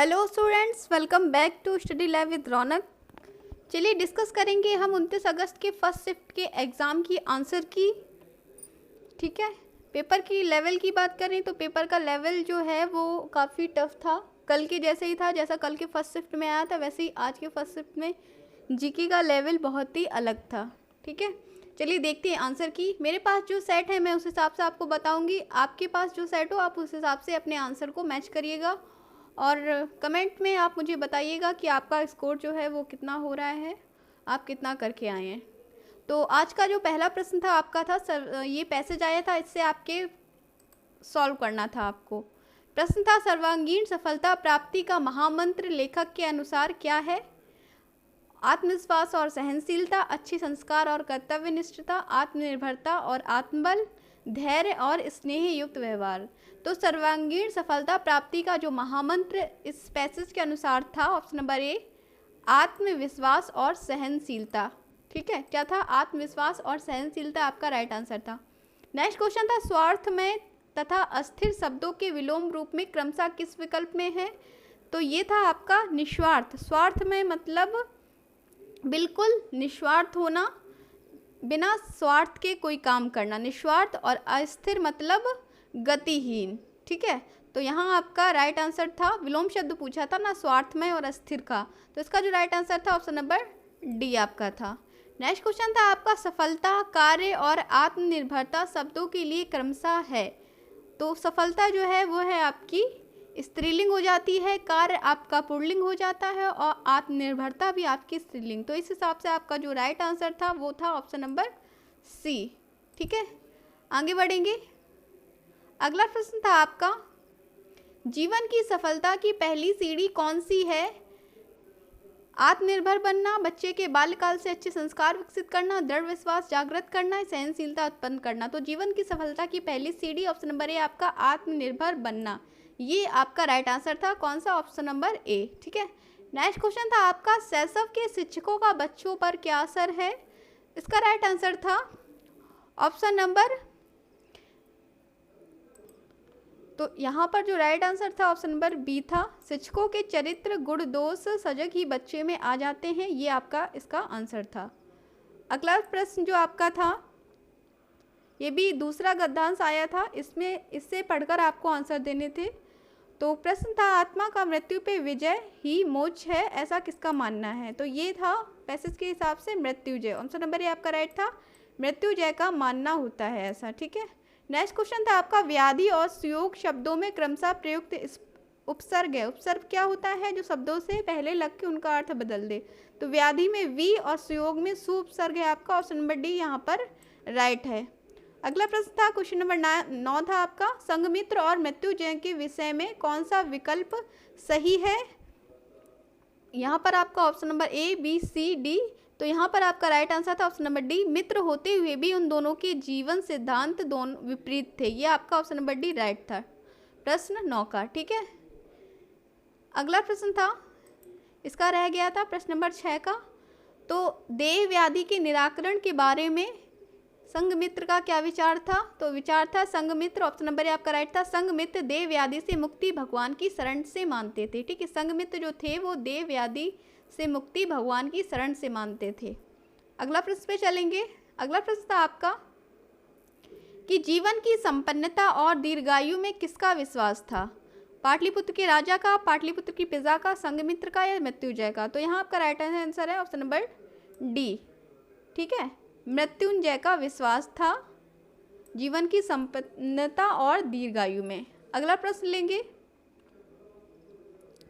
Hello students, welcome back to study live with Raunak. चलिए discuss करेंगे हम 29 अगस्त के फर्स्ट शिफ्ट के एग्ज़ाम की आंसर की। ठीक है, पेपर की लेवल की बात करें तो पेपर का लेवल जो है वो काफ़ी टफ था, कल के जैसे ही था। जैसा कल के फर्स्ट शिफ्ट में आया था वैसे ही आज के फर्स्ट शिफ्ट में जीके का लेवल बहुत ही अलग था। ठीक है, चलिए देखते हैं आंसर की। मेरे पास जो सेट है मैं उस हिसाब से आपको बताऊंगी, आपके पास जो सेट हो आप उस हिसाब से अपने आंसर को मैच करिएगा और कमेंट में आप मुझे बताइएगा कि आपका स्कोर जो है वो कितना हो रहा है, आप कितना करके आए हैं। तो आज का जो पहला प्रश्न था आपका था सर, ये पैसेज आया था, इससे आपके सॉल्व करना था आपको। प्रश्न था सर्वांगीण सफलता प्राप्ति का महामंत्र लेखक के अनुसार क्या है? आत्मविश्वास और सहनशीलता, अच्छे संस्कार और कर्तव्यनिष्ठता, आत्मनिर्भरता और आत्मबल, धैर्य और स्नेह युक्त व्यवहार। तो सर्वांगीण सफलता प्राप्ति का जो महामंत्र इस पैसेज के अनुसार था ऑप्शन नंबर ए, आत्मविश्वास और सहनशीलता। ठीक है, क्या था? आत्मविश्वास और सहनशीलता आपका राइट आंसर था। नेक्स्ट क्वेश्चन था स्वार्थमय तथा अस्थिर शब्दों के विलोम रूप में क्रमशः किस विकल्प में है? तो ये था आपका निस्वार्थ। स्वार्थमय मतलब बिल्कुल निस्वार्थ होना, बिना स्वार्थ के कोई काम करना, निस्वार्थ। और अस्थिर मतलब गतिहीन। ठीक है, तो यहाँ आपका राइट आंसर था, विलोम शब्द पूछा था ना स्वार्थमय और अस्थिर का, तो इसका जो राइट आंसर था ऑप्शन नंबर डी आपका था। नेक्स्ट क्वेश्चन था आपका सफलता, कार्य और आत्मनिर्भरता शब्दों के लिए क्रमशः है। तो सफलता जो है वो है आपकी स्त्रीलिंग हो जाती है, कार्य आपका पुल्लिंग हो जाता है और आत्मनिर्भरता भी आपकी स्त्रीलिंग। तो इस हिसाब से आपका जो राइट आंसर था वो था ऑप्शन नंबर सी। ठीक है, आगे बढ़ेंगे। अगला प्रश्न था आपका जीवन की सफलता की पहली सीढ़ी कौन सी है? आत्मनिर्भर बनना, बच्चे के बाल्यकाल से अच्छे संस्कार विकसित करना, दृढ़ विश्वास जागृत करना, सहनशीलता उत्पन्न करना। तो जीवन की सफलता की पहली सीढ़ी ऑप्शन नंबर ए आपका आत्मनिर्भर बनना, ये आपका राइट आंसर था। कौन सा? ऑप्शन नंबर ए। ठीक है, नेक्स्ट क्वेश्चन था आपका शैशव के शिक्षकों का बच्चों पर क्या असर है? इसका राइट आंसर था ऑप्शन नंबर, तो यहाँ पर जो राइट आंसर था ऑप्शन नंबर बी था, शिक्षकों के चरित्र गुण दोष सजग ही बच्चे में आ जाते हैं, ये आपका इसका आंसर था। अगला प्रश्न जो आपका था ये भी दूसरा गद्यांश आया था, इसमें इससे पढ़कर आपको आंसर देने थे। तो प्रश्न था आत्मा का मृत्यु पे विजय ही मोक्ष है, ऐसा किसका मानना है? तो ये था पैसेज के हिसाब से मृत्युजय, ऑप्शन नंबर ए आपका राइट था, मृत्युजय का मानना होता है ऐसा। ठीक है, नेक्स्ट क्वेश्चन था आपका व्याधि और सुयोग शब्दों में क्रमशः प्रयुक्त उपसर्ग है। उपसर्ग क्या होता है? जो शब्दों से पहले लग के उनका अर्थ बदल दे। तो व्याधि में वी और सुयोग में सु उपसर्ग है आपका, ऑप्शन नंबर डी यहाँ पर राइट है। अगला प्रश्न था क्वेश्चन नंबर 9 था आपका संघमित्र और मृत्युजय के विषय में कौन सा विकल्प सही है? यहाँ पर आपका option number A B C D, तो यहाँ पर आपका राइट आंसर था ऑप्शन नंबर डी, मित्र होते हुए भी उन दोनों के जीवन सिद्धांत दोनों विपरीत थे, ये आपका ऑप्शन नंबर डी राइट था प्रश्न 9 का। ठीक है, अगला प्रश्न था इसका रह गया था प्रश्न नंबर 6 का, तो देह व्याधि के निराकरण के बारे में संघमित्र का क्या विचार था? तो विचार था संघमित्र, ऑप्शन नंबर ए आपका राइट था, संघमित्र देह व्याधि से मुक्ति भगवान की शरण से मानते थे। ठीक है, संघमित्र जो थे वो देह व्याधि से मुक्ति भगवान की शरण से मानते थे। अगला प्रश्न पे चलेंगे। अगला प्रश्न था आपका कि जीवन की संपन्नता और दीर्घायु में किसका विश्वास था? पाटलिपुत्र के राजा का, पाटलिपुत्र की प्रजा का, संघमित्र का या मृत्युंजय का? तो यहाँ आपका राइट आंसर है ऑप्शन नंबर डी। ठीक है, मृत्युंजय का विश्वास था जीवन की संपन्नता और दीर्घायु में। अगला प्रश्न लेंगे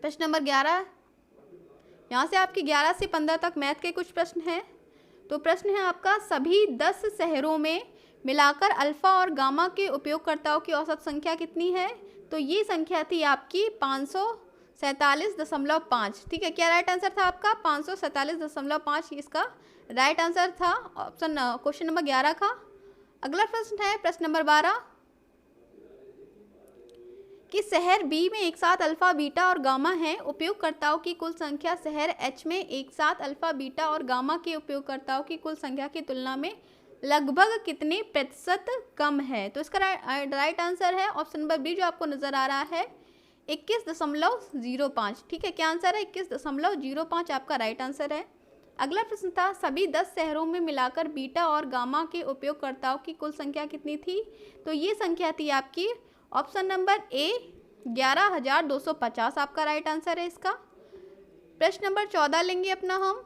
प्रश्न नंबर 11, यहाँ से आपके 11 से 15 तक मैथ के कुछ प्रश्न हैं। तो प्रश्न है आपका सभी 10 शहरों में मिलाकर अल्फा और गामा के उपयोगकर्ताओं की औसत संख्या कितनी है? तो ये संख्या थी आपकी 547.5। ठीक है, क्या राइट आंसर था आपका? 547.5 इसका राइट आंसर था ऑप्शन क्वेश्चन नंबर 11 का। अगला प्रश्न है प्रश्न नंबर 12 कि शहर बी में एक साथ अल्फा बीटा और गामा है, उपयोगकर्ताओं की कुल संख्या शहर एच में एक साथ अल्फा बीटा और गामा के उपयोगकर्ताओं की कुल संख्या की तुलना में लगभग कितने प्रतिशत कम है? तो इसका राइट आंसर है ऑप्शन नंबर बी जो आपको नजर आ रहा है, 21.05। ठीक है, क्या आंसर है? 21.05 आपका राइट आंसर है। अगला प्रश्न था, सभी 10 शहरों में मिलाकर बीटा और गामा के उपयोगकर्ताओं की कुल संख्या कितनी थी? तो ये संख्या थी आपकी ऑप्शन नंबर ए 11,250 आपका राइट आंसर है इसका। प्रश्न नंबर 14 लेंगे अपना हम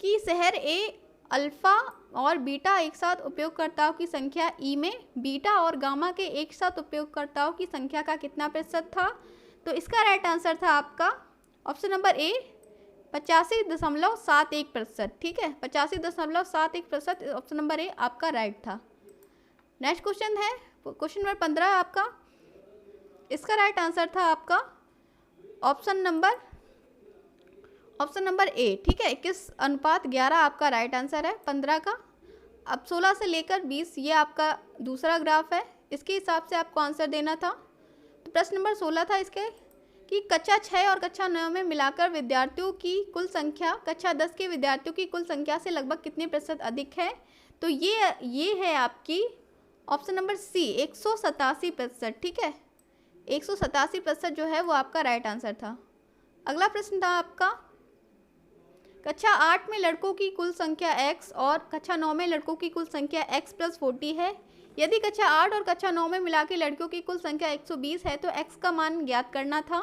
कि शहर ए अल्फा और बीटा एक साथ उपयोगकर्ताओं की संख्या ई में बीटा और गामा के एक साथ उपयोगकर्ताओं की संख्या का कितना प्रतिशत था? तो इसका राइट आंसर था आपका ऑप्शन नंबर ए 85.71%। ठीक है, 85.71% ऑप्शन नंबर ए आपका राइट था। नेक्स्ट क्वेश्चन है क्वेश्चन नंबर 15 आपका, इसका राइट आंसर था आपका ऑप्शन नंबर ए। ठीक है, 21:11 आपका राइट आंसर है 15 का। अब 16 से लेकर 20 ये आपका दूसरा ग्राफ है, इसके हिसाब से आपको आंसर देना था। तो प्रश्न नंबर 16 था इसके कि कक्षा 6 और कक्षा 9 में मिलाकर विद्यार्थियों की कुल संख्या कक्षा 10 के विद्यार्थियों की कुल संख्या से लगभग कितने प्रतिशत अधिक है? तो ये है आपकी ऑप्शन नंबर सी 187%। ठीक है, 187% जो है वो आपका राइट आंसर था। अगला प्रश्न था आपका, कक्षा 8 में लड़कों की कुल संख्या x और कक्षा 9 में लड़कों की कुल संख्या x + 40 है। यदि कक्षा 8 और कक्षा 9 में मिला के लड़कियों की कुल संख्या 120 है तो x का मान ज्ञात करना था।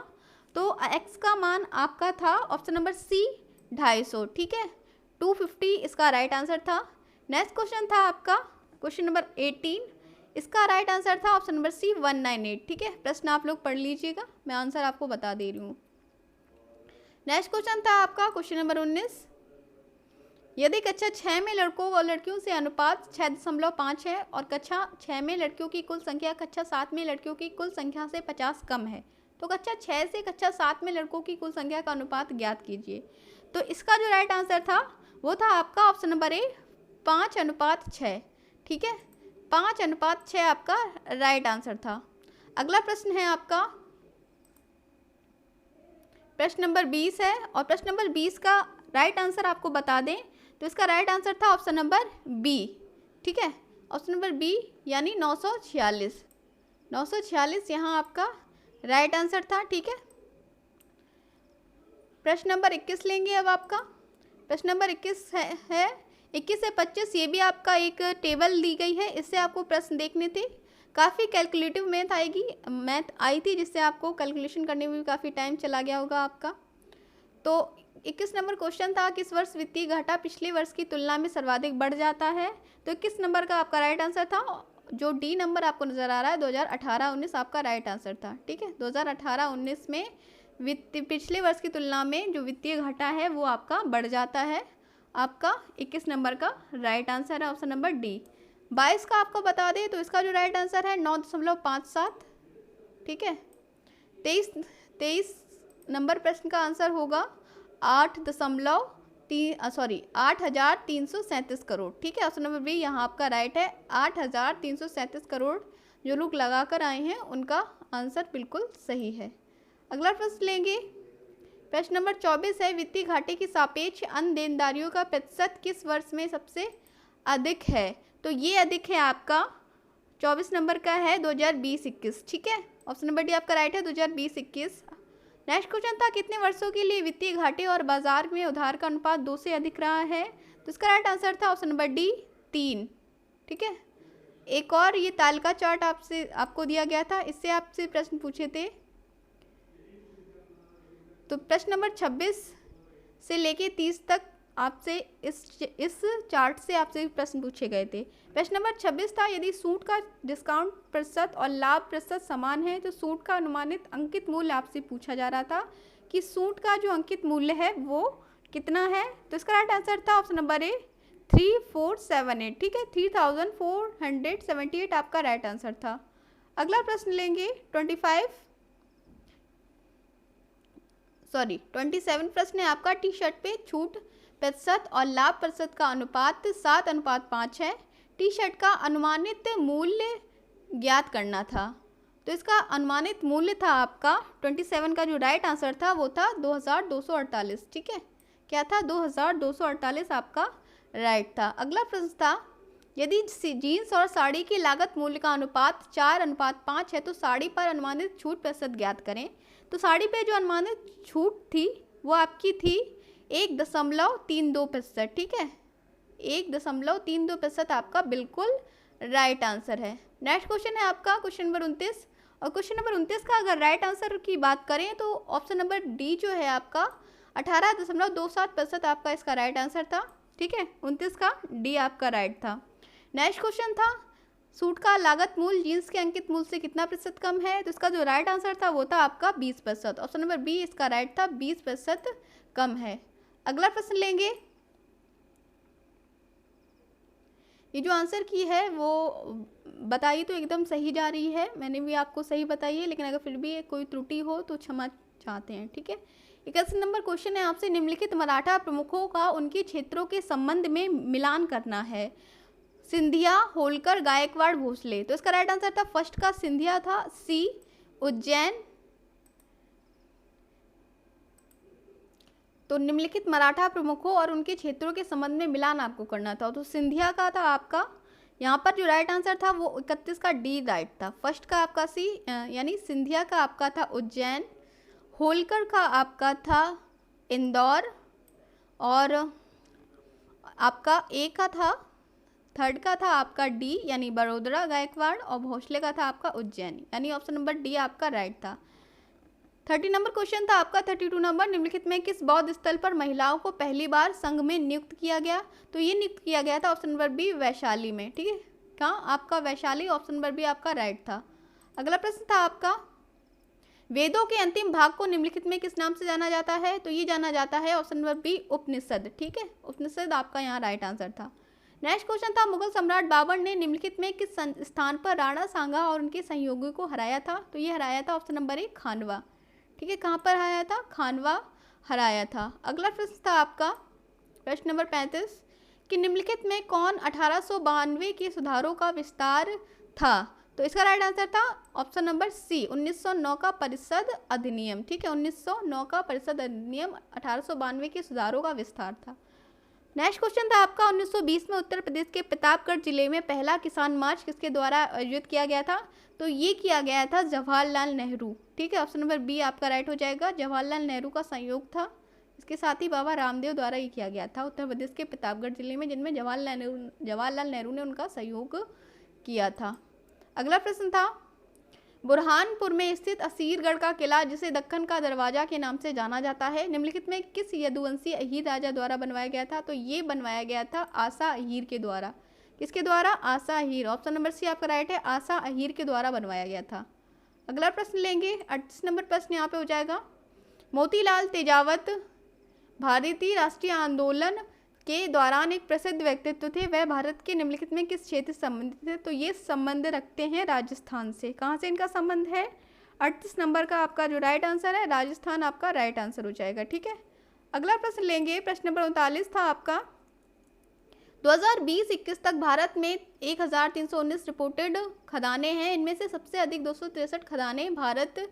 तो x का मान आपका था ऑप्शन नंबर सी 250। ठीक है, 250 इसका राइट आंसर था। नेक्स्ट क्वेश्चन था आपका क्वेश्चन नंबर 18, इसका राइट आंसर था ऑप्शन नंबर सी 198। ठीक है, प्रश्न आप लोग पढ़ लीजिएगा, मैं आंसर आपको बता दे रही हूँ। नेक्स्ट क्वेश्चन था आपका क्वेश्चन नंबर 19, यदि कक्षा 6 में लड़कों और लड़कियों से अनुपात 6.5 है और कक्षा 6 में लड़कियों की कुल संख्या कक्षा 7 में लड़कियों की कुल संख्या से 50 कम है तो कक्षा 6 से कक्षा 7 में लड़कों की कुल संख्या का अनुपात ज्ञात कीजिए। तो इसका जो राइट आंसर था वो था आपका ऑप्शन नंबर ए 5:6। ठीक है, 5:6 आपका राइट आंसर था। अगला प्रश्न है आपका प्रश्न नंबर 20 है और प्रश्न नंबर 20 का राइट आंसर आपको बता दें तो इसका राइट आंसर था ऑप्शन नंबर बी। ठीक है, ऑप्शन नंबर बी यानी 946 यहाँ आपका राइट आंसर था। ठीक है, प्रश्न नंबर 21 लेंगे अब आपका। प्रश्न नंबर 21 है 21 से 25, ये भी आपका एक टेबल दी गई है, इससे आपको प्रश्न देखने थे। काफ़ी कैलकुलेटिव मैथ आई थी जिससे आपको कैलकुलेशन करने में भी काफ़ी टाइम चला गया होगा आपका। तो 21 नंबर क्वेश्चन था, किस वर्ष वित्तीय घाटा पिछले वर्ष की तुलना में सर्वाधिक बढ़ जाता है? तो 21 नंबर का आपका राइट आंसर था जो डी नंबर आपको नज़र आ रहा है 2018-19 आपका राइट आंसर था। ठीक है, 2018-19 में पिछले वर्ष की तुलना में जो वित्तीय घाटा है वो आपका बढ़ जाता है। आपका 21 नंबर का राइट आंसर है ऑप्शन नंबर डी। 22 का आपको बता दें तो इसका जो राइट आंसर है 9.57। ठीक है, 23 नंबर प्रश्न का आंसर होगा 8,337 करोड़। ठीक है, ऑप्शन नंबर बी यहाँ आपका राइट है। 8,337 करोड़ जो लोग लगा कर आए हैं उनका आंसर बिल्कुल सही है। अगला प्रश्न लेंगे, प्रश्न नंबर 24 है, वित्तीय घाटे की सापेक्ष अन्य देनदारियों का प्रतिशत किस वर्ष में सबसे अधिक है? तो ये अधिक है आपका 24 नंबर का है 2020-21। ठीक है, ऑप्शन नंबर डी आपका राइट है 2020-21। नेक्स्ट क्वेश्चन था, कितने वर्षों के लिए वित्तीय घाटे और बाजार में उधार का अनुपात 2 से अधिक रहा है? तो इसका राइट आंसर था ऑप्शन नंबर डी 3। ठीक है, एक और ये तालिका चार्ट आपको दिया गया था, इससे आपसे प्रश्न पूछे थे। तो प्रश्न नंबर 26 से लेके 30 तक आपसे इस चार्ट से आपसे प्रश्न पूछे गए थे। प्रश्न नंबर 26 था, यदि सूट का डिस्काउंट प्रतिशत और लाभ प्रतिशत समान है तो सूट का अनुमानित अंकित मूल्य आपसे पूछा जा रहा था कि सूट का जो अंकित मूल्य है वो कितना है? तो इसका राइट आंसर था ऑप्शन नंबर ए 3478। ठीक है, 3478 आपका राइट आंसर था। अगला प्रश्न लेंगे 27 प्रश्न है आपका, टी शर्ट पे छूट प्रतिशत और लाभ प्रतिशत का अनुपात 7:5 है। टी शर्ट का अनुमानित मूल्य ज्ञात करना था। तो इसका अनुमानित मूल्य था आपका 27 का जो राइट आंसर था वो था 2248। ठीक है, क्या था? 2248 आपका राइट था। अगला प्रश्न था, यदि जीन्स और साड़ी की लागत मूल्य का अनुपात 4:5 है तो साड़ी पर अनुमानित छूट प्रतिशत ज्ञात करें। तो साड़ी पे जो अनुमानित छूट थी वो आपकी थी 1.32%। ठीक है, 1.32% आपका बिल्कुल राइट आंसर है। नेक्स्ट क्वेश्चन है आपका क्वेश्चन नंबर 29, और क्वेश्चन नंबर 29 का अगर राइट आंसर की बात करें तो ऑप्शन नंबर डी जो है आपका 18.27% आपका इसका राइट आंसर था। ठीक है, 29 का डी आपका राइट था। नेक्स्ट क्वेश्चन था सूट का लागत मूल्य जीन्स के अंकित मूल्य से कितना प्रतिशत कम है, तो इसका जो राइट आंसर था वो था आपका 20%। ऑप्शन नंबर बी इसका राइट था, 20% कम है। अगला प्रश्न लेंगे, ये जो आंसर की है वो बताई तो एकदम सही जा रही है, मैंने भी आपको सही बताई है, लेकिन अगर फिर भी कोई त्रुटि हो तो क्षमा चाहते हैं। ठीक है, 81 नंबर क्वेश्चन है आपसे, निम्नलिखित मराठा प्रमुखों का उनके क्षेत्रों के संबंध में मिलान करना है। सिंधिया, होलकर, गायकवाड़, भोसले। तो इसका राइट आंसर था फर्स्ट का सिंधिया था, सी उज्जैन। तो निम्नलिखित मराठा प्रमुखों और उनके क्षेत्रों के संबंध में मिलान आपको करना था, तो सिंधिया का था आपका यहाँ पर जो राइट आंसर था वो 31 का डी राइट था। फर्स्ट का आपका सी यानी सिंधिया का आपका था उज्जैन, होलकर का आपका था इंदौर, और आपका ए का था, थर्ड का था आपका डी यानी बड़ोदरा गायकवाड़, और भोसले का था आपका उज्जैन, यानी ऑप्शन नंबर डी आपका राइट था। 30 नंबर क्वेश्चन था आपका 32 नंबर, निम्नलिखित में किस बौद्ध स्थल पर महिलाओं को पहली बार संघ में नियुक्त किया गया, तो ये नियुक्त किया गया था ऑप्शन नंबर बी वैशाली में। ठीक है, कहाँ आपका वैशाली, ऑप्शन नंबर बी आपका राइट था। अगला प्रश्न था आपका वेदों के अंतिम भाग को निम्नलिखित में किस नाम से जाना जाता है, तो ये जाना जाता है ऑप्शन नंबर बी उपनिषद। ठीक है, उपनिषद आपका यहाँ राइट आंसर था। नेक्स्ट क्वेश्चन था मुगल सम्राट बाबर ने निम्नलिखित में किस स्थान पर राणा सांगा और उनके सहयोगी को हराया था, तो ये हराया था ऑप्शन नंबर ए खानवा। ठीक है, कहाँ पर हराया था, खानवा हराया था। अगला प्रश्न था आपका प्रश्न नंबर 35 कि निम्नलिखित में कौन 1892 के सुधारों का विस्तार था, तो इसका राइट आंसर था ऑप्शन नंबर सी 1909 का परिषद अधिनियम। ठीक है, 1909 का परिषद अधिनियम 1892 के सुधारों का विस्तार था। नेक्स्ट क्वेश्चन था आपका 1920 में उत्तर प्रदेश के प्रतापगढ़ जिले में पहला किसान मार्च किसके द्वारा आयोजित किया गया था, तो ये किया गया था जवाहरलाल नेहरू। ठीक है, ऑप्शन नंबर बी आपका राइट हो जाएगा, जवाहरलाल नेहरू का संयोग था। इसके साथ ही बाबा रामदेव द्वारा ये किया गया था उत्तर प्रदेश के प्रतापगढ़ जिले में, जिनमें जवाहरलाल नेहरू ने उनका सहयोग किया था। अगला प्रश्न था बुरहानपुर में स्थित असीरगढ़ का किला जिसे दक्कन का दरवाजा के नाम से जाना जाता है, निम्नलिखित में किस यदुवंशी अहीर राजा द्वारा बनवाया गया था, तो ये बनवाया गया था आसा अहीर के द्वारा। किसके द्वारा, आसा अहीर। ऑप्शन नंबर सी आपका राइट है, आसा अहीर के द्वारा बनवाया गया था। अगला प्रश्न लेंगे 38 नंबर प्रश्न यहाँ पे हो जाएगा मोतीलाल तेजावत भारतीय राष्ट्रीय आंदोलन के दौरान एक प्रसिद्ध व्यक्तित्व थे, वह भारत के निम्नलिखित में किस क्षेत्र से संबंधित थे, तो ये संबंध रखते हैं राजस्थान से। कहाँ से इनका संबंध है, 38 नंबर का आपका जो राइट आंसर है राजस्थान आपका राइट आंसर हो जाएगा। ठीक है, अगला प्रश्न लेंगे प्रश्न नंबर 39 था आपका 2020-21 तक भारत में 1319 रिपोर्टेड खदानें हैं, इनमें से सबसे अधिक 263 खदानें भारत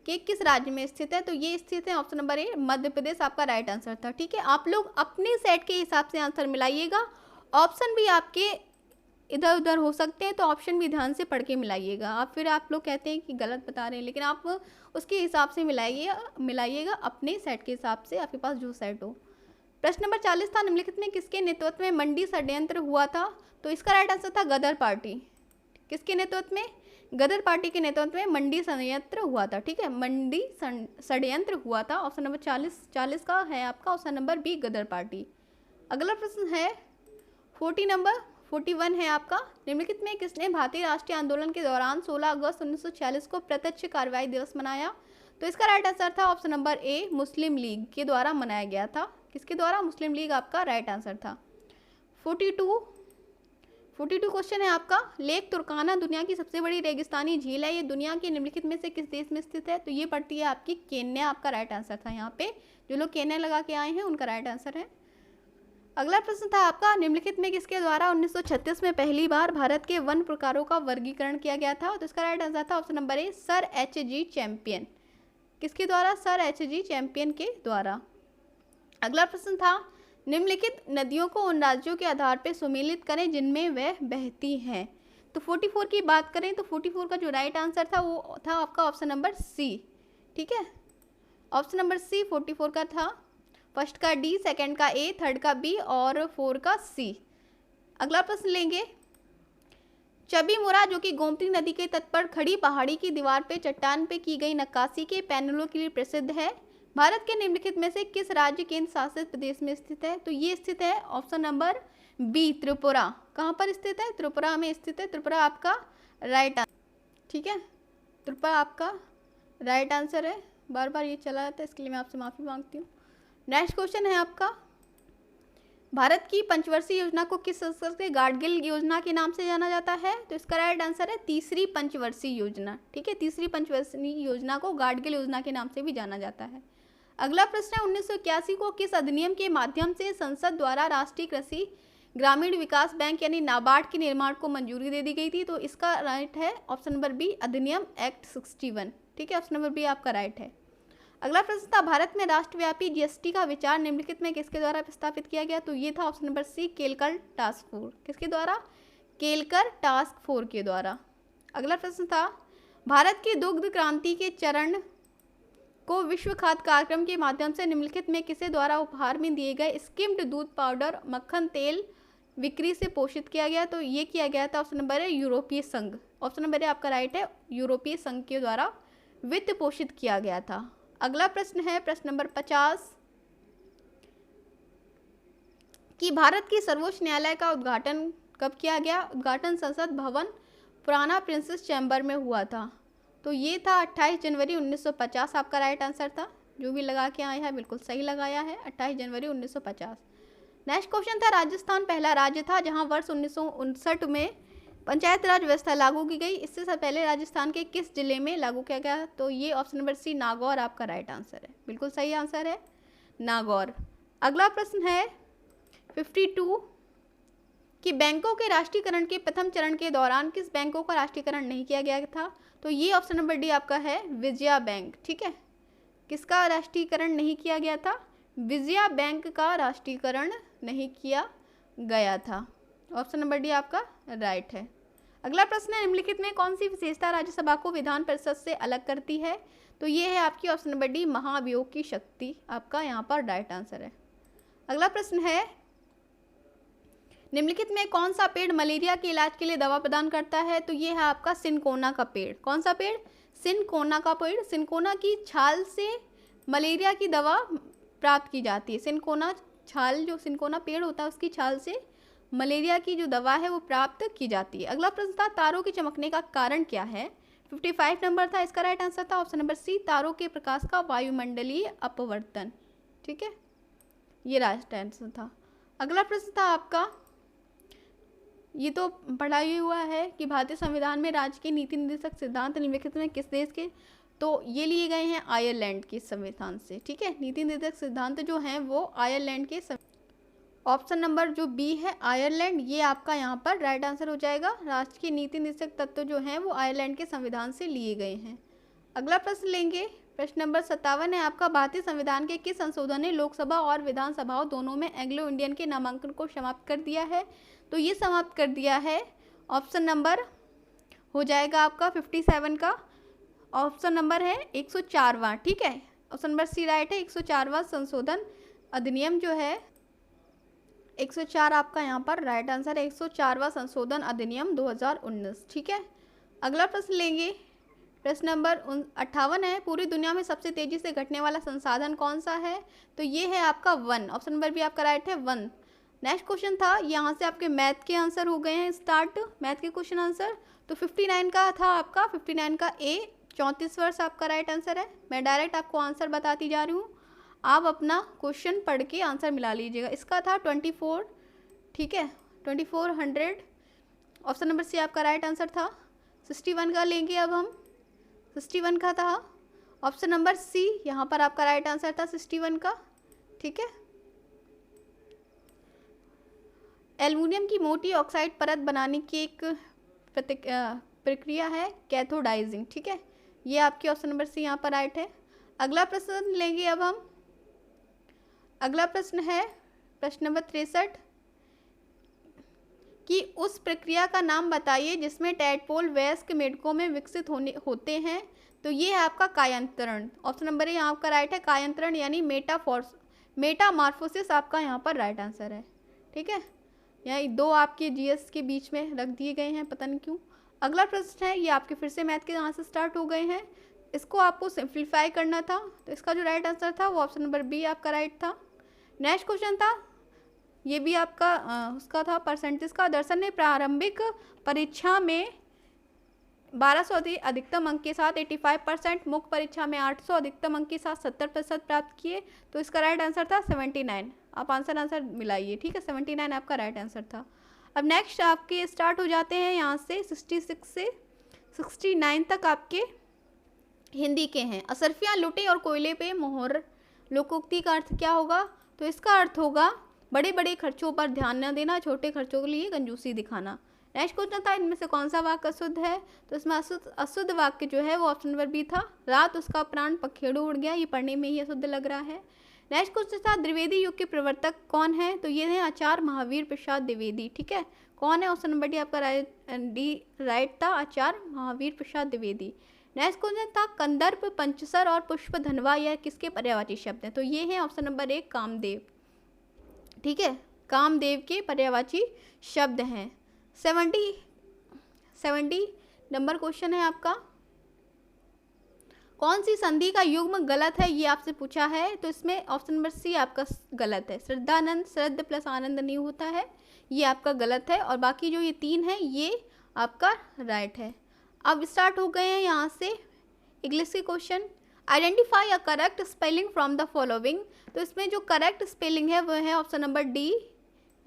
के किस राज्य में स्थित है, तो ये स्थित है ऑप्शन नंबर ए मध्य प्रदेश आपका राइट आंसर था। ठीक है, आप लोग अपने सेट के हिसाब से आंसर मिलाइएगा, ऑप्शन भी आपके इधर उधर हो सकते हैं, तो ऑप्शन भी ध्यान से पढ़ के मिलाइएगा। आप लोग कहते हैं कि गलत बता रहे हैं, लेकिन आप उसके हिसाब से मिलाइएगा अपने सेट के हिसाब से, आपके पास जो सेट हो। प्रश्न नंबर 40 था निम्नलिखित में किसके नेतृत्व में मंडी षड्यंत्र हुआ था, तो इसका राइट आंसर था गदर पार्टी। किसके नेतृत्व में, गदर पार्टी के नेतृत्व में मंडी षड्यंत्र हुआ था। ठीक है, मंडी षड्यंत्र हुआ था, ऑप्शन नंबर 40 का है आपका ऑप्शन नंबर बी गदर पार्टी। अगला प्रश्न है 41 है आपका निम्नलिखित में किसने भारतीय राष्ट्रीय आंदोलन के दौरान 16 अगस्त 1946 को प्रत्यक्ष कार्रवाई दिवस मनाया, तो इसका राइट आंसर था ऑप्शन नंबर ए मुस्लिम लीग के द्वारा मनाया गया था। किसके द्वारा, मुस्लिम लीग आपका राइट आंसर था। 42 क्वेश्चन है आपका लेक तुर्काना दुनिया की सबसे बड़ी रेगिस्तानी झील है, ये दुनिया के निम्नलिखित में से किस देश में स्थित है, तो ये पड़ती है आपकी केन्या, आपका राइट आंसर था। यहाँ पे जो लोग केन्या लगा के आए हैं उनका राइट आंसर है। अगला प्रश्न था आपका निम्नलिखित में किसके द्वारा 1936 में पहली बार भारत के वन प्रकारों का वर्गीकरण किया गया था, तो इसका राइट आंसर था ऑप्शन नंबर ए सर H.G. चैंपियन। किसके द्वारा, सर H.G. चैंपियन के द्वारा। अगला प्रश्न था निम्नलिखित नदियों को उन राज्यों के आधार पर सम्मिलित करें जिनमें वह बहती हैं। तो 44 की बात करें तो 44 का जो राइट आंसर था वो था आपका ऑप्शन नंबर सी। ठीक है, ऑप्शन नंबर सी 44 का था। फर्स्ट का डी, सेकंड का ए, थर्ड का बी और 4 का सी। अगला प्रश्न लेंगे। चबी मुरा, जो कि गोमती नदी के तट पर खड़ी पहाड़ी की दीवार पे चट्टान पे की गई नक्काशी के पैनलों के लिए प्रसिद्ध है, भारत के निम्नलिखित में से किस राज्य केंद्र शासित प्रदेश में स्थित है? तो ये स्थित है ऑप्शन नंबर बी, त्रिपुरा। कहाँ पर स्थित है? त्रिपुरा में स्थित है। त्रिपुरा आपका राइट आंसर। ठीक है, त्रिपुरा आपका राइट आंसर है। बार बार ये चला जाता है, इसके लिए मैं आपसे माफ़ी मांगती हूँ। नेक्स्ट क्वेश्चन है आपका, भारत की पंचवर्षीय योजना को किस संस्था से गाडगिल योजना के नाम से जाना जाता है? तो इसका राइट आंसर है तीसरी पंचवर्षीय योजना। ठीक है, तीसरी पंचवर्षीय योजना को गाडगिल योजना के नाम से भी जाना जाता है। अगला प्रश्न है, 1981 को किस अधिनियम के माध्यम से संसद द्वारा राष्ट्रीय कृषि ग्रामीण विकास बैंक यानी नाबार्ड के निर्माण को मंजूरी दे दी गई थी? तो इसका राइट है ऑप्शन नंबर बी, अधिनियम एक्ट 61। ठीक है, ऑप्शन नंबर बी आपका राइट है। अगला प्रश्न था, भारत में राष्ट्रव्यापी जीएसटी का विचार निम्नलिखित में किसके द्वारा प्रस्तावित किया गया? तो ये था option number C, Kelkar task force. किसके द्वारा? केलकर टास्क फोर्स के द्वारा। अगला प्रश्न था, भारत की दुग्ध क्रांति के चरण को विश्व खाद्य कार्यक्रम के माध्यम से निम्नलिखित में किसे द्वारा उपहार में दिए गए स्किम्ड दूध पाउडर, मक्खन, तेल बिक्री से पोषित किया गया? तो ये किया गया था ऑप्शन नंबर है यूरोपीय संघ। ऑप्शन नंबर है आपका राइट है, यूरोपीय संघ के द्वारा वित्त पोषित किया गया था। अगला प्रश्न है प्रश्न नंबर 50 कि भारत की सर्वोच्च न्यायालय का उद्घाटन कब किया गया? उद्घाटन संसद भवन पुराना प्रिंसेस चैम्बर में हुआ था। तो ये था 28 जनवरी 1950 आपका राइट आंसर था। जो भी लगा के आया है बिल्कुल सही लगाया है, 28 जनवरी 1950। नेक्स्ट क्वेश्चन था, राजस्थान पहला राज्य था जहां वर्ष 1959 में पंचायत राज व्यवस्था लागू की गई। इससे पहले राजस्थान के किस जिले में लागू किया गया? तो ये ऑप्शन नंबर सी, नागौर आपका राइट आंसर है। बिल्कुल सही आंसर है, नागौर। अगला प्रश्न है 52 कि बैंकों के राष्ट्रीयकरण के प्रथम चरण के दौरान किस बैंकों का राष्ट्रीयकरण नहीं किया गया था? तो ये ऑप्शन नंबर डी आपका है, विजया बैंक। ठीक है, किसका राष्ट्रीयकरण नहीं किया गया था? विजया बैंक का राष्ट्रीयकरण नहीं किया गया था। ऑप्शन नंबर डी आपका राइट है। अगला प्रश्न है, निम्नलिखित में कौन सी विशेषता राज्यसभा को विधान परिषद से अलग करती है? तो ये है आपकी ऑप्शन नंबर डी, महाभियोग की शक्ति आपका यहाँ पर राइट आंसर है। अगला प्रश्न है, निम्नलिखित में कौन सा पेड़ मलेरिया के इलाज के लिए दवा प्रदान करता है? तो ये है आपका सिनकोना का पेड़। कौन सा पेड़? सिनकोना का पेड़। सिनकोना की छाल से मलेरिया की दवा प्राप्त की जाती है। सिनकोना छाल, जो सिनकोना पेड़ होता है उसकी छाल से मलेरिया की जो दवा है वो प्राप्त की जाती है। अगला प्रश्न था, तारों के चमकने का कारण क्या है? 55 नंबर था, इसका राइट आंसर था ऑप्शन नंबर सी, तारों के प्रकाश का वायुमंडलीय अपवर्तन। ठीक है, ये राइट आंसर था। अगला प्रश्न था आपका, ये तो पढ़ा ही हुआ है कि भारतीय संविधान में राज्य के नीति निर्देशक सिद्धांत निम्नलिखित में किस देश के? तो ये लिए गए हैं आयरलैंड के संविधान से। ठीक है, नीति निर्देशक सिद्धांत जो हैं वो आयरलैंड के ऑप्शन नंबर जो बी है आयरलैंड, ये आपका यहाँ पर राइट आंसर हो जाएगा। राष्ट्र की नीति निर्देशक तत्व जो हैं वो आयरलैंड के संविधान से लिए गए हैं। अगला प्रश्न लेंगे, प्रश्न नंबर 57 है आपका, भारतीय संविधान के किस संशोधन ने लोकसभा और विधानसभाओं दोनों में एंग्लो इंडियन के नामांकन को समाप्त कर दिया है? तो ये समाप्त कर दिया है ऑप्शन नंबर हो जाएगा आपका 57 का ऑप्शन नंबर है 104वां। ठीक है, ऑप्शन नंबर सी राइट है। 104वां संशोधन अधिनियम जो है 104 आपका यहाँ पर राइट आंसर है, 104वां संशोधन अधिनियम 2019। ठीक है, अगला प्रश्न लेंगे, प्रश्न नंबर 58 है, पूरी दुनिया में सबसे तेजी से घटने वाला संसाधन कौन सा है? तो ये है आपका वन। ऑप्शन नंबर भी आपका राइट है, वन। नेक्स्ट क्वेश्चन था, यहाँ से आपके मैथ के आंसर हो गए हैं स्टार्ट, मैथ के क्वेश्चन आंसर। तो 59 का था आपका, 59 का ए 34 वर्ष आपका राइट आंसर है। मैं डायरेक्ट आपको आंसर बताती जा रही हूँ, आप अपना क्वेश्चन पढ़ के आंसर मिला लीजिएगा। इसका था 24। ठीक है, 2400 ऑप्शन नंबर सी आपका राइट आंसर था। 61 का लेंगे अब हम, 61 का था ऑप्शन नंबर सी, यहाँ पर आपका राइट आंसर था 61 का। ठीक है, एल्युमिनियम की मोटी ऑक्साइड परत बनाने की एक प्रक्रिया है कैथोडाइजिंग। ठीक है, ये आपकी ऑप्शन नंबर सी यहाँ पर राइट है। अगला प्रश्न लेंगे अब हम, अगला प्रश्न है प्रश्न नंबर 63 कि उस प्रक्रिया का नाम बताइए जिसमें टैडपोल वयस्क मेढकों में विकसित होते हैं। तो ये है आपका कायांतरण। ऑप्शन नंबर ए यहाँ आपका राइट है, कायांतरण यानी मेटामॉर्फोसिस आपका यहाँ पर राइट आंसर है। ठीक है, यहाँ दो आपके जीएस के बीच में रख दिए गए हैं, पता नहीं क्यों। अगला प्रश्न है, ये आपके फिर से मैथ के यहाँ से स्टार्ट हो गए हैं, इसको आपको सिंप्लीफाई करना था। तो इसका जो राइट आंसर था वो ऑप्शन नंबर बी आपका राइट था। नेक्स्ट क्वेश्चन था, ये भी आपका उसका था परसेंटेज का। दर्शन ने प्रारंभिक परीक्षा में 1200 अधिकतम अंक के साथ 85%, मुख्य परीक्षा में 800 अधिकतम अंक के साथ 70% प्राप्त किए। तो इसका राइट आंसर था 79। आप आंसर मिलाइए। ठीक है, 79 आपका राइट आंसर था। अब नेक्स्ट आपके स्टार्ट हो जाते हैं यहाँ से 66 से 69 तक आपके हिंदी के हैं। असरफियाँ लुटे और कोयले पे मोहर, लोकोक्ति का अर्थ क्या होगा? तो इसका अर्थ होगा बड़े बड़े खर्चों पर ध्यान न देना, छोटे खर्चों के लिए कंजूसी दिखाना। नेक्स्ट क्वेश्चन था, इनमें से कौन सा वाक्य अशुद्ध है? तो इसमें अशुद्ध वाक्य जो है वो ऑप्शन नंबर बी था, रात उसका प्राण पखेड़ू उड़ गया। ये पढ़ने में ही अशुद्ध लग रहा है। नेक्स्ट क्वेश्चन था, द्विवेदी युग के प्रवर्तक कौन है? तो ये है आचार्य महावीर प्रसाद द्विवेदी। ठीक है, कौन है? ऑप्शन नंबर डी आपका राइट था, आचार्य महावीर प्रसाद द्विवेदी। नेक्स्ट क्वेश्चन था, कंदर्प, पंचसर और पुष्प धनवा यह किसके पर्यायवाची शब्द हैं? तो ये है ऑप्शन नंबर ए कामदेव। ठीक है, कामदेव के पर्यायवाची शब्द हैं। 70 नंबर क्वेश्चन है आपका, कौन सी संधि का युग्म गलत है? ये आपसे पूछा है। तो इसमें ऑप्शन नंबर सी आपका गलत है। श्रद्धानंद, श्रद्ध प्लस आनंद नहीं होता है, ये आपका गलत है। और बाकी जो ये 3 है ये आपका राइट है। अब स्टार्ट हो गए हैं यहाँ से इंग्लिश के question. Identify a correct spelling from the following. तो इसमें जो करेक्ट स्पेलिंग है वो है ऑप्शन नंबर डी,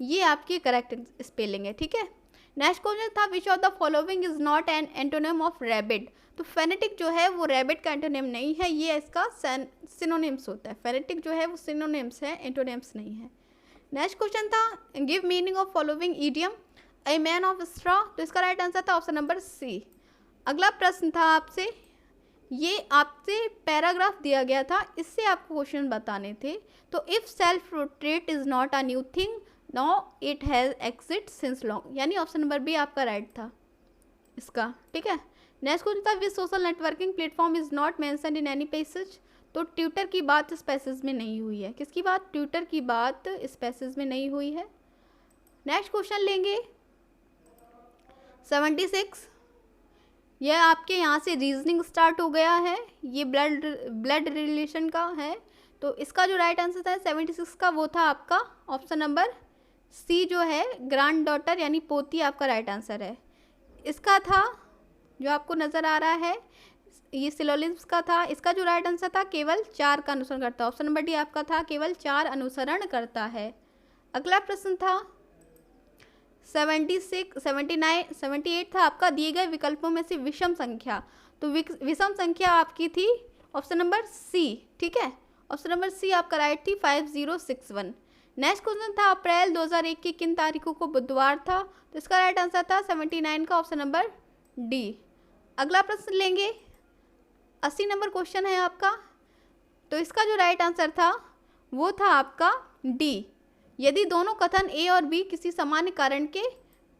ये आपकी करेक्ट स्पेलिंग है। ठीक है, नेक्स्ट क्वेश्चन था, which of the following is not an antonym of rabbit. तो फेनेटिक जो है वो रैबिट का एंटोनिम नहीं है, ये इसका सिनोनिम्स होता है। फेनेटिक जो है वो सिनोनिम्स है, एंटोनिम्स नहीं है। नेक्स्ट क्वेश्चन था, give meaning of following idiom, a man of straw. तो इसका राइट आंसर था ऑप्शन नंबर सी। अगला प्रश्न था आपसे, ये आपसे पैराग्राफ दिया गया था, इससे आपको क्वेश्चन बताने थे। तो if self portrait is not a new thing, no it has exist since long, यानी ऑप्शन नंबर बी आपका राइट था इसका। ठीक है, नेक्स्ट क्वेश्चन था, which social networking platform is not mention in any passage. तो ट्विटर की बात इस पैसेज में नहीं हुई है। किसकी बात? ट्विटर की बात इस पैसेज में नहीं हुई है। नेक्स्ट क्वेश्चन लेंगे 76, यह आपके यहाँ से रीजनिंग स्टार्ट हो गया है, ये ब्लड रिलेशन का है। तो इसका जो राइट आंसर था 76 का वो था आपका ऑप्शन नंबर सी जो है ग्रैंड डॉटर यानी पोती आपका राइट आंसर है। इसका था जो आपको नज़र आ रहा है ये सिलोनिम्स का था। इसका जो राइट आंसर था केवल 4 का अनुसरण करता है। ऑप्शन नंबर डी आपका था केवल 4 अनुसरण करता है। अगला प्रश्न था 76, 79, 78 था आपका दिए गए विकल्पों में से विषम संख्या। तो विषम संख्या आपकी थी ऑप्शन नंबर सी। ठीक है, ऑप्शन नंबर सी आपका राइट थी 5061। नेक्स्ट क्वेश्चन था अप्रैल 2001 की किन तारीखों को बुधवार था। तो इसका राइट आंसर था 79 का ऑप्शन नंबर डी। अगला प्रश्न लेंगे 80 नंबर क्वेश्चन है आपका। तो इसका जो राइट आंसर था वो था आपका डी, यदि दोनों कथन ए और बी किसी सामान्य कारण के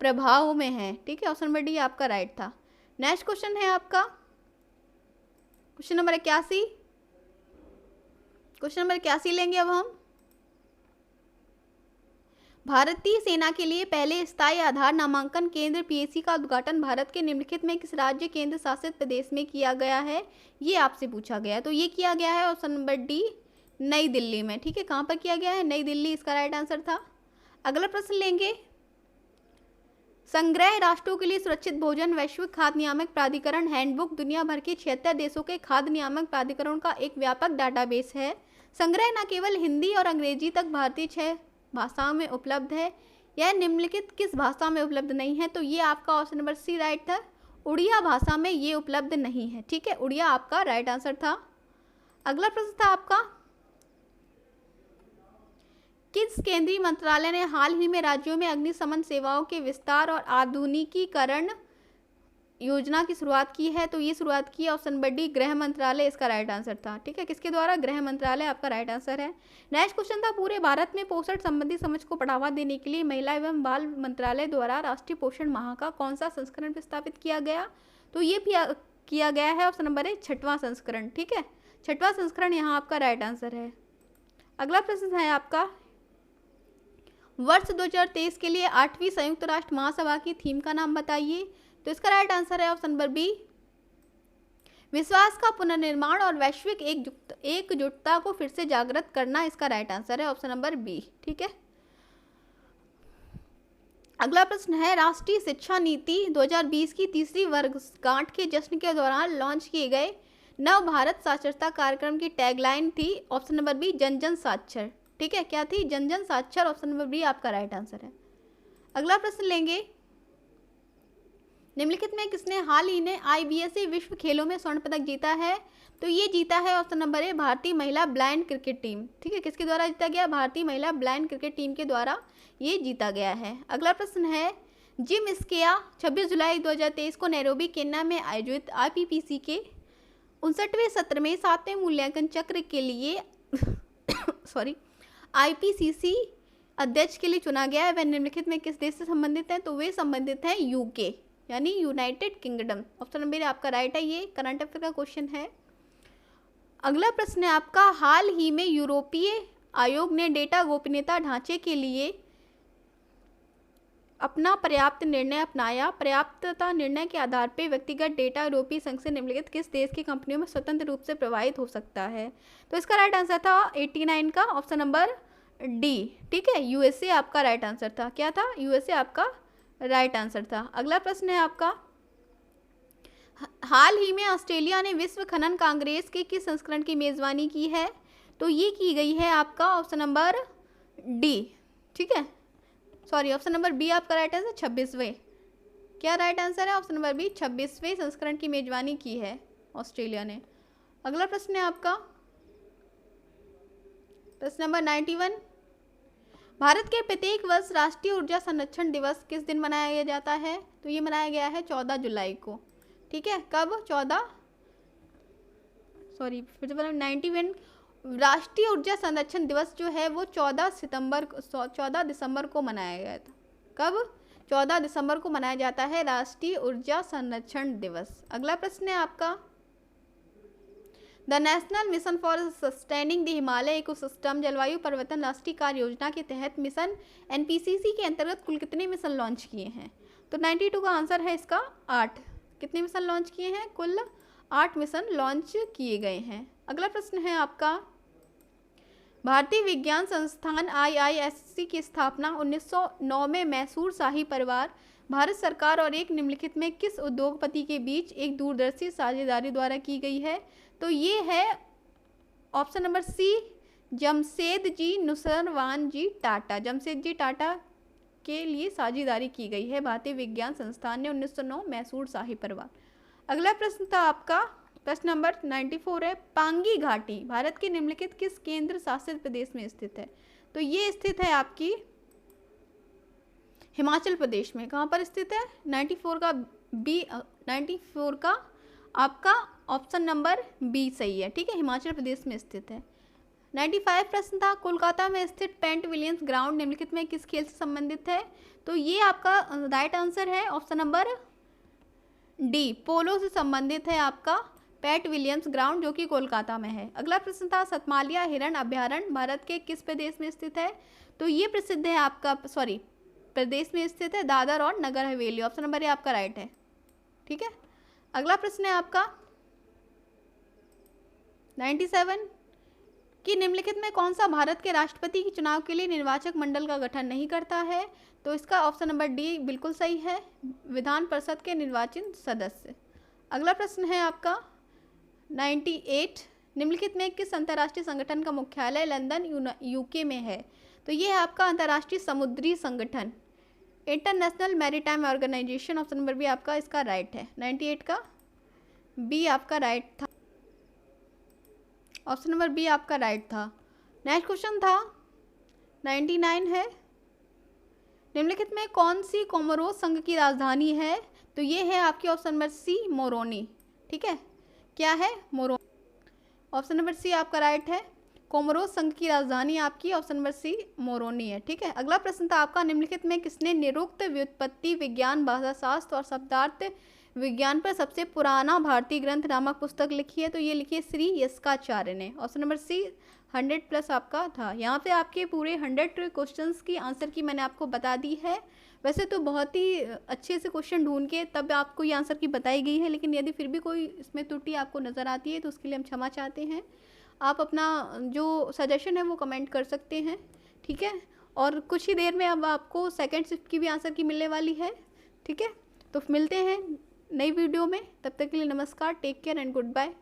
प्रभाव में हैं। ठीक है, ऑप्शन नंबर डी आपका राइट था। नेक्स्ट क्वेश्चन है आपका क्वेश्चन नंबर 81। क्वेश्चन नंबर 81 लेंगे अब हम। भारतीय सेना के लिए पहले स्थायी आधार नामांकन केंद्र पीएसी का उद्घाटन भारत के निम्नलिखित में किस राज्य केंद्र शासित प्रदेश में किया गया है, ये आपसे पूछा गया है। तो ये किया गया है ऑप्शन नंबर डी नई दिल्ली में। ठीक है, कहाँ पर किया गया है? नई दिल्ली इसका राइट आंसर था। अगला प्रश्न लेंगे संग्रह राष्ट्रों के लिए सुरक्षित भोजन वैश्विक खाद्य नियामक प्राधिकरण हैंडबुक दुनिया भर के 76 देशों के खाद्य नियामक प्राधिकरण का एक व्यापक डाटाबेस है। संग्रह न केवल हिंदी और अंग्रेजी तक भारतीय 6 भाषाओं में उपलब्ध है। यह निम्नलिखित किस भाषा में उपलब्ध नहीं है? तो ये आपका ऑप्शन नंबर सी राइट था, उड़िया भाषा में ये उपलब्ध नहीं है। ठीक है, उड़िया आपका राइट आंसर था। अगला प्रश्न था आपका किस केंद्रीय मंत्रालय ने हाल ही में राज्यों में अग्निशमन सेवाओं के विस्तार और आधुनिकीकरण योजना की शुरुआत की है? तो ये शुरुआत की है ऑप्शन नंबर डी, गृह मंत्रालय इसका राइट आंसर था। ठीक है, किसके द्वारा? गृह मंत्रालय आपका राइट आंसर है। नेक्स्ट क्वेश्चन था, पूरे भारत में पोषण संबंधी समझ को बढ़ावा देने के लिए महिला एवं बाल मंत्रालय द्वारा राष्ट्रीय पोषण माह का कौन सा संस्करण प्रस्तावित किया गया? तो ये भी किया गया है ऑप्शन नंबर ए, 6वां संस्करण। ठीक है, 6वां संस्करण यहाँ आपका राइट आंसर है। अगला प्रश्न है आपका, वर्ष 2023 के लिए 8वीं संयुक्त राष्ट्र महासभा की थीम का नाम बताइए। तो इसका राइट आंसर है ऑप्शन नंबर बी, विश्वास का पुनर्निर्माण और वैश्विक एकजुटता को फिर से जागृत करना, इसका राइट आंसर है ऑप्शन नंबर बी। ठीक है, अगला प्रश्न है, राष्ट्रीय शिक्षा नीति 2020 की तीसरी वर्षगांठ के जश्न के दौरान लॉन्च किए गए नव भारत साक्षरता कार्यक्रम की टैगलाइन थी ऑप्शन नंबर बी, जन जन साक्षर। ठीक है, क्या थी? जन जन साक्षर, ऑप्शन नंबर बी आपका राइट आंसर है। अगला प्रश्न लेंगे, निम्नलिखित में किसने हाल ही में IBSA विश्व खेलों में स्वर्ण पदक जीता है? तो ये जीता है ऑप्शन नंबर ए, भारतीय महिला ब्लाइंड क्रिकेट टीम। ठीक है, किसके द्वारा जीता गया? भारतीय महिला ब्लाइंड क्रिकेट टीम के द्वारा ये जीता गया है। अगला प्रश्न है, जिम स्केया 26 जुलाई 2023 को नैरोबी केन्या में आयोजित IPPC के 59वें सत्र में 7वें मूल्यांकन चक्र के लिए IPCC अध्यक्ष के लिए चुना गया है। वह निम्नलिखित में किस देश से संबंधित है? तो वे संबंधित हैं UK यानी यूनाइटेड किंगडम। ऑप्शन नंबर आपका राइट है, ये करंट अफेयर का क्वेश्चन है। अगला प्रश्न है आपका, हाल ही में यूरोपीय आयोग ने डेटा गोपनीयता ढांचे के लिए अपना पर्याप्त निर्णय अपनाया। पर्याप्तता निर्णय के आधार पर व्यक्तिगत डेटा यूरोपीय संघ से निम्नलिखित किस देश की कंपनियों में स्वतंत्र रूप से प्रवाहित हो सकता है? तो इसका राइट आंसर था 89 का ऑप्शन नंबर डी। ठीक है, USA आपका राइट आंसर था। क्या था? USA आपका राइट आंसर था। अगला प्रश्न है आपका, हाल ही में ऑस्ट्रेलिया ने विश्व खनन कांग्रेस के किस संस्करण की मेजबानी की है? तो ये की गई है आपका ऑप्शन नंबर डी। ठीक है, सॉरी, ऑप्शन नंबर बी आपका राइट आंसर, 26वें। क्या राइट आंसर है? ऑप्शन नंबर बी, 26वें संस्करण की मेजबानी की है ऑस्ट्रेलिया ने। अगला प्रश्न है आपका, प्रश्न नंबर 91, भारत के प्रत्येक वर्ष राष्ट्रीय ऊर्जा संरक्षण दिवस किस दिन मनाया जाता है? तो ये मनाया गया है 14 जुलाई को। ठीक है, कब? 91 राष्ट्रीय ऊर्जा संरक्षण दिवस जो है वो 14 दिसंबर को मनाया गया था। कब? 14 दिसंबर को मनाया जाता है राष्ट्रीय ऊर्जा संरक्षण दिवस। अगला प्रश्न है आपका, the national mission for sustaining the Himalaya ecosystem जलवायु परिवर्तन राष्ट्रीय कार्य योजना के तहत मिशन NPCC के अंतर्गत कुल कितने मिशन लॉन्च किए हैं? तो 92 का आंसर है इसका 8। कितने मिशन लॉन्च किए हैं? कुल 8 मिशन लॉन्च किए गए हैं। अगला प्रश्न है आपका, भारतीय विज्ञान संस्थान IISc की स्थापना 1909 में मैसूर शाही परिवार, भारत सरकार और एक निम्नलिखित में किस उद्योगपति के बीच एक दूरदर्शी साझेदारी द्वारा की गई है? तो ये है ऑप्शन नंबर सी, जमशेदजी नुसरवान जी टाटा। जमशेदजी टाटा के लिए साझेदारी की गई है भारतीय विज्ञान संस्थान ने 1909 मैसूर शाही परिवार। अगला प्रश्न था आपका, प्रश्न नंबर 94 है, पांगी घाटी भारत के निम्नलिखित किस केंद्र शासित प्रदेश में स्थित है? तो ये स्थित है आपकी हिमाचल प्रदेश में। कहाँ पर स्थित है? 94 का आपका ऑप्शन नंबर बी सही है। ठीक है, हिमाचल प्रदेश में स्थित है। 95 प्रश्न था, कोलकाता में स्थित पेंट विलियम्स ग्राउंड निम्नलिखित में किस खेल से संबंधित है? तो ये आपका राइट आंसर है ऑप्शन नंबर डी, पोलो से संबंधित है आपका पैट विलियम्स ग्राउंड जो कि कोलकाता में है। अगला प्रश्न था, सतमालिया हिरण अभ्यारण्य भारत के किस प्रदेश में स्थित है? तो ये प्रसिद्ध है आपका प्रदेश में स्थित है दादर और नगर हवेली। ऑप्शन नंबर ए आपका राइट है। ठीक है, अगला प्रश्न है आपका 97 कि निम्नलिखित में कौन सा भारत के राष्ट्रपति के चुनाव के लिए निर्वाचक मंडल का गठन नहीं करता है? तो इसका ऑप्शन नंबर डी बिल्कुल सही है, विधान परिषद के निर्वाचित सदस्य। अगला प्रश्न है आपका 98 निम्नलिखित में किस अंतर्राष्ट्रीय संगठन का मुख्यालय लंदन UK में है? तो ये है आपका अंतर्राष्ट्रीय समुद्री संगठन, international maritime organisation. Option number B आपका इसका राइट है। 98 का बी आपका राइट था, ऑप्शन नंबर बी आपका राइट था। नेक्स्ट क्वेश्चन था 99 है, निम्नलिखित में कौन सी कोमोरोस संघ की राजधानी है? तो ये है आपकी ऑप्शन नंबर सी, मोरोनी। ठीक है, क्या है? मोरोनी। ऑप्शन नंबर सी आपका राइट है। कोमोरोस संघ की राजधानी आपकी ऑप्शन नंबर सी मोरोनी है। ठीक है, अगला प्रश्न था आपका, निम्नलिखित में किसने निरुक्त व्युत्पत्ति विज्ञान, भाषा शास्त्र और शब्दार्थ विज्ञान पर सबसे पुराना भारतीय ग्रंथ नामक पुस्तक लिखी है? तो ये लिखी है श्री यस्काचार्य ने। ऑप्शन नंबर सी 100+ आपका था। यहाँ पे आपके पूरे 100 क्वेश्चंस की आंसर की मैंने आपको बता दी है। वैसे तो बहुत ही अच्छे से क्वेश्चन ढूंढ के तब आपको ये आंसर की बताई गई है, लेकिन यदि फिर भी कोई इसमें त्रुटि आपको नज़र आती है तो उसके लिए हम क्षमा चाहते हैं। आप अपना जो सजेशन है वो कमेंट कर सकते हैं। ठीक है, और कुछ ही देर में अब आपको सेकंड शिफ्ट की भी आंसर की मिलने वाली है। ठीक है, तो मिलते हैं नई वीडियो में, तब तक के लिए नमस्कार, take care and good bye.